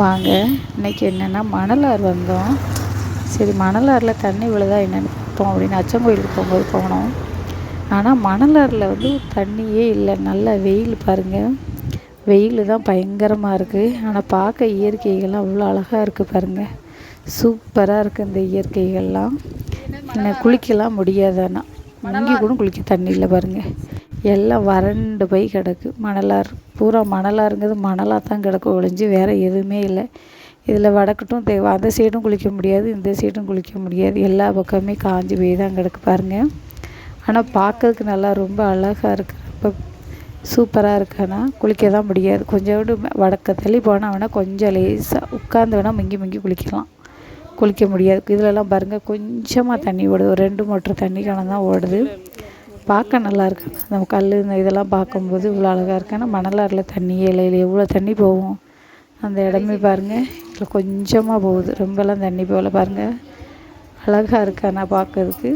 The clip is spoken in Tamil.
வாங்க இன்றைக்கி என்னென்னா மணலார் வந்தோம். சரி மணலாறில் தண்ணி விழுதா என்னென்னு பார்த்தோம் அப்படின்னு அச்சங்கோயிலுக்கு போகும்போது போனோம். ஆனால் மணலாறில் தண்ணியே இல்லை. நல்லா வெயில் பாருங்கள், வெயில் தான் பயங்கரமாக இருக்குது. ஆனால் பார்க்க இயற்கைகள்லாம் அவ்வளோ அழகாக இருக்குது பாருங்கள், சூப்பராக இருக்குது இந்த இயற்கைகள்லாம். என்ன குளிக்கலாம் முடியாது, ஆனால் இங்கே கூட குளிக்க தண்ணி இல்லை பாருங்கள், எல்லாம் வறண்டு போய் கிடக்கு. மணலார் பூரா மணலாருங்கிறது மணலாக தான் கிடக்கு ஒழிஞ்சு வேறு எதுவுமே இல்லை. இதில் வடக்கட்டும் தேவை, அந்த சைடும் குளிக்க முடியாது, இந்த சைடும் குளிக்க முடியாது, எல்லா பக்கமே காஞ்சி போய் தான் கிடக்கு பாருங்கள். ஆனால் பார்க்கறதுக்கு நல்லா ரொம்ப அழகாக இருக்குது, ரொம்ப சூப்பராக இருக்குது. ஆனால் குளிக்க தான் முடியாது. கொஞ்சோண்டு வடக்க தள்ளி போனால் வேணால் கொஞ்சம் லேசாக உட்காந்து வேணால் மிங்கி மிங்கி குளிக்கலாம், குளிக்க முடியாது. இதிலெல்லாம் பாருங்கள் கொஞ்சமாக தண்ணி ஓடுது, ஒரு 2 மோட்டர் தண்ணி கணம் தான் ஓடுது. பார்க்க நல்லா இருக்கு. நம்ம கல் இந்த இதெல்லாம் பார்க்கும்போது இவ்வளோ அழகாக இருக்குது. ஆனால் மணலாறில் தண்ணியே இல்லை. இல்லை எவ்வளோ தண்ணி போகும் அந்த இடமே பாருங்கள், இதில் கொஞ்சமாக போகுது, ரொம்பலாம் தண்ணி போகல பாருங்கள், அழகாக இருக்குது. ஆனால் பார்க்கறதுக்கு